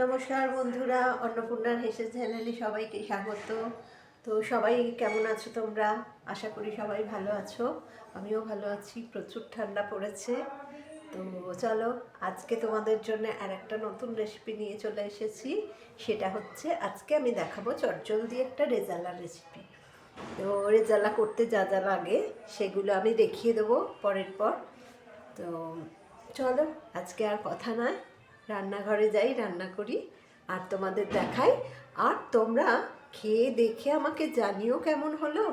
নমস্কার বন্ধুরা, অন্নপূর্ণার হেসে চ্যানেলে সবাইকে স্বাগত। তো সবাই কেমন আছো তোমরা? আশা করি সবাই ভালো আছো। আমিও ভালো আছি। প্রচুর ঠান্ডা পড়েছে। তো চলো, আজকে তোমাদের জন্য আরেকটা নতুন রেসিপি নিয়ে চলে এসেছি। সেটা হচ্ছে আজকে আমি দেখাবো চটজলদি একটা রেজালা রেসিপি। তো রেজালা করতে যা যা লাগে সেগুলো আমি দেখিয়ে দেবো পরের পর। তো চলো, আজকে আর কথা নয়, রান্নাঘরে যাই, রান্না করি আর তোমাদের দেখাই। আর তোমরা খেয়ে দেখে আমাকে জানিও কেমন হলো।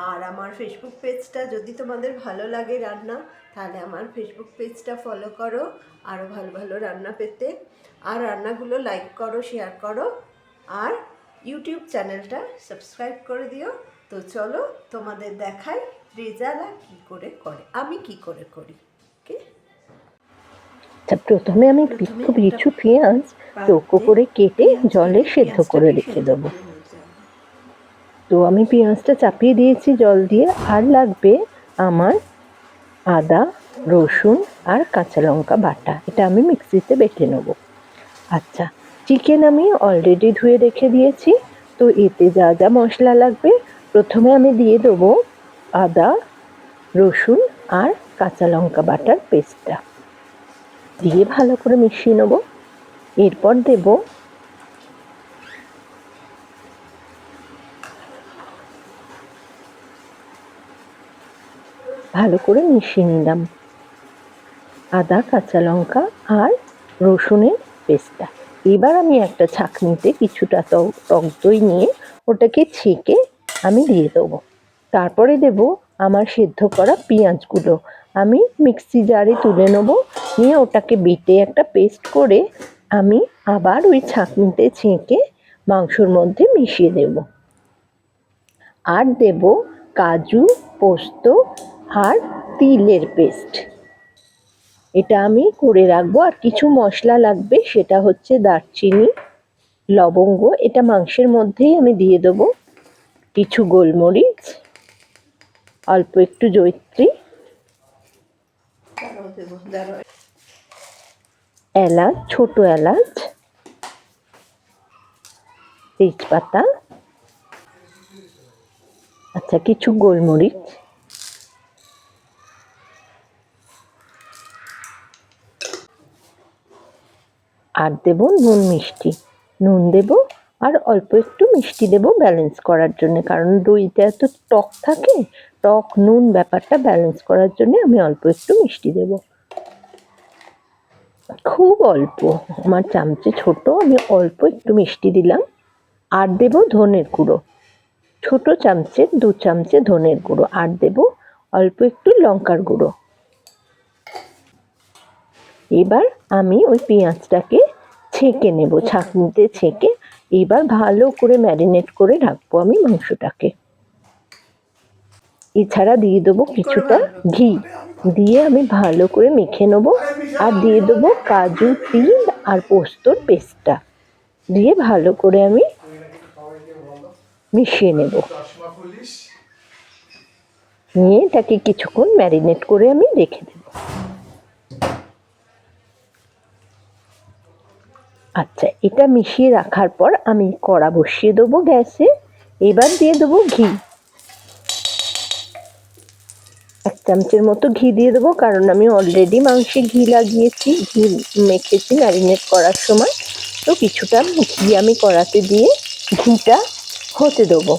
আর আমার ফেসবুক পেজটা যদি তোমাদের ভালো লাগে রান্না, তাহলে আমার ফেসবুক পেজটা ফলো করো আরও ভালো ভালো রান্না পেতে। আর রান্নাগুলো লাইক করো, শেয়ার করো, আর ইউটিউব চ্যানেলটা সাবস্ক্রাইব করে দিও। তো চলো তোমাদের দেখাই রেজালা কী করে করে, আমি কি করে করি। প্রথমে আমি খুব কিছু পেঁয়াজ চৌকো করে কেটে জলে সেদ্ধ করে রেখে দেবো। তো আমি পেঁয়াজটা চাপিয়ে দিয়েছি জল দিয়ে। আর লাগবে আমার আদা, রসুন আর কাঁচা লঙ্কা বাটা। এটা আমি মিক্সিতে বেটে নেব। আচ্ছা, চিকেন আমি অলরেডি ধুয়ে রেখে দিয়েছি। তো এতে যা যা মশলা লাগবে, প্রথমে আমি দিয়ে দেবো আদা, রসুন আর কাঁচা লঙ্কা বাটার পেস্টটা দিয়ে ভালো করে মিশিয়ে নেব। এরপর দেব ভালো করে মিশিয়ে নিলাম আদা, কাঁচা লঙ্কা আর রসুনের পেস্টটা। এবার আমি একটা ছাঁকনিতে কিছুটা টক দই নিয়ে ওটাকে ছেঁকে আমি দিয়ে দেবো। তারপরে দেব আমার সেদ্ধ করা পেঁয়াজগুলো। আমি মিক্সি জারে তুলে নেবো, নিয়ে ওটাকে বেটে একটা পেস্ট করে আমি আবার ওই ছাঁকনিতে ছেঁকে মাংসর মধ্যে মিশিয়ে দেব। আর দেব কাজু, পোস্ত আর তিলের পেস্ট। এটা আমি করে রাখবো। আর কিছু মশলা লাগবে, সেটা হচ্ছে দারচিনি, লবঙ্গ, এটা মাংসের মধ্যেই আমি দিয়ে দেবো। কিছু গোলমরিচ, অল্প একটু জয়িত্রী, এলাচ, ছোট এলাচ, তেজপাতা, আচ্ছা কিছু গোলমরিচ, আর দেব নুন, মিষ্টি। নুন দেব আর অল্প একটু মিষ্টি দেব ব্যালেন্স করার জন্য, কারণ দইতে এত টক থাকে, টক নুন ব্যাপারটা ব্যালেন্স করার জন্য আমি অল্প একটু মিষ্টি দেব। খুব অল্প, আমার চামচে ছোট, আমি অল্প একটু মিষ্টি দিলাম। আর দেব ধনের গুঁড়ো, ছোট চামচের 2 চামচে ধনের গুঁড়ো। আর দেব অল্প একটু লঙ্কার গুঁড়ো। এবার আমি ওই পেঁয়াজটাকে ছেঁকে নেব, ছাঁকনিতে ছেঁকে। এবার ভালো করে ম্যারিনেট করে রাখবো আমি মাংসটাকে। এছাড়া দিয়ে দেবো কিছুটা ঘি, দিয়ে আমি ভালো করে মেখে নেব। আর দিয়ে দেবো কাজু, তিল আর পোস্তর পেস্টটা দিয়ে ভালো করে আমি মিশিয়ে নেব। নিয়ে এটাকে কিছুক্ষণ ম্যারিনেট করে আমি রেখে দেব। আচ্ছা, এটা মিশিয়ে রাখার পর আমি কড়া বসিয়ে দেবো গ্যাসে। এবার দিয়ে দেবো ঘি, 1 চামচের মতো ঘি দিয়ে দেবো, কারণ আমি অলরেডি মাংসে ঘি লাগিয়েছি, ঘি মেখেছি ম্যারিনেট করার সময়। তো কিছুটা ঘি আমি কড়াতে দিয়ে ঘিটা হতে দেবো।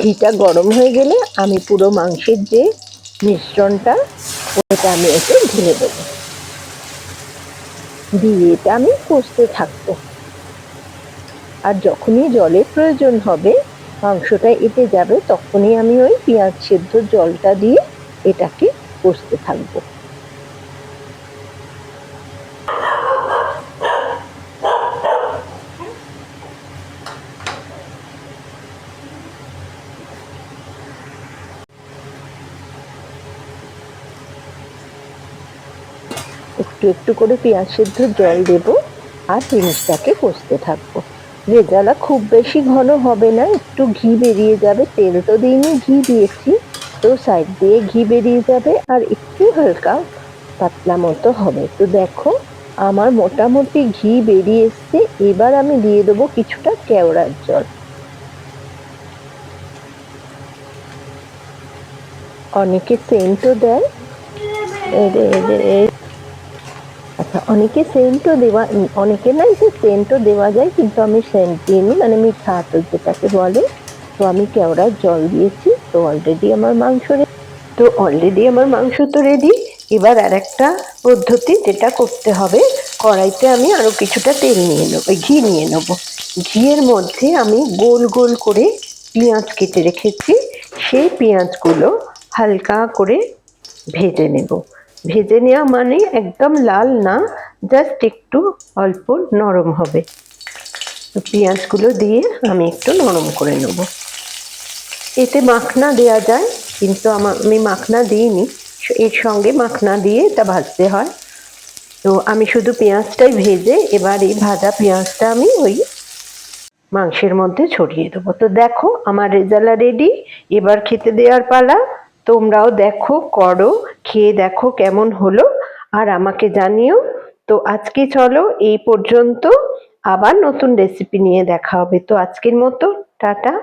ঘিটা গরম হয়ে গেলে আমি পুরো মাংসের যে মিশ্রণটা, ওটা আমি এতে ঢেলে দেবো, দিয়ে এটা আমি কষতে থাকবো। আর যখনই জলের প্রয়োজন হবে, মাংসটা এতে যাবে, তখনই আমি ওই পেঁয়াজ সেদ্ধ জলটা দিয়ে এটাকে কষতে থাকবো। একটু একটু করে পেঁয়াজ সেদ্ধ জল দেব আর জিনিসটাকে কষতে থাকবো। রেজালা খুব বেশি ঘন হবে না, একটু ঘি বেরিয়ে যাবে। তেল তো দিইনি, ঘি দিয়েছি, তো সাইড দিয়ে ঘি বেরিয়ে যাবে আর একটু হালকা পাতলা মতো হবে। তো দেখো আমার মোটামুটি ঘি বেরিয়ে এসছে। এবার আমি দিয়ে দেবো কিছুটা কেওড়ার জল। অনেকে সেন্টও দেয়। আচ্ছা, অনেকে সেন্টও দেওয়া, অনেকে নাই যে সেন্টও দেওয়া যায়, কিন্তু আমি সেন্ট দিইনি, মানে মিঠা আতর যেটাকে বলে। তো আমি কেওড়ার জল দিয়েছি। তো অলরেডি আমার মাংস তো রেডি। এবার আর একটা পদ্ধতি যেটা করতে হবে, কড়াইতে আমি আরো কিছুটা তেল নিয়ে নেবো, ঘি নিয়ে নেবো। ঘিয়ের মধ্যে আমি গোল গোল করে পেঁয়াজ কেটে রেখেছি, সেই পেঁয়াজগুলো হালকা করে ভেজে নেব। ভেজে নেওয়া মানে একদম লাল না, জাস্ট একটু অল্প নরম হবে। তো পেঁয়াজগুলো দিয়ে আমি একটু নরম করে নেব। এতে মাখনা দেওয়া যায়, কিন্তু আমি মাখনা দিইনি, এর সঙ্গে মাখনা দিয়ে এটা ভাজতে হয়। তো আমি শুধু পেঁয়াজটাই ভেজে এবার এই ভাজা পেঁয়াজটা আমি ওই মাংসের মধ্যে ছড়িয়ে দেবো। তো দেখো আমার রেজালা রেডি। এবার খেতে দেওয়ার পালা। তোমরাও দেখো, করো, খেয়ে দেখো কেমন হলো, আর আমাকে জানিও। তো আজকে চলো এই পর্যন্ত, আবার নতুন রেসিপি নিয়ে দেখা হবে। তো আজকের মতো টাটা।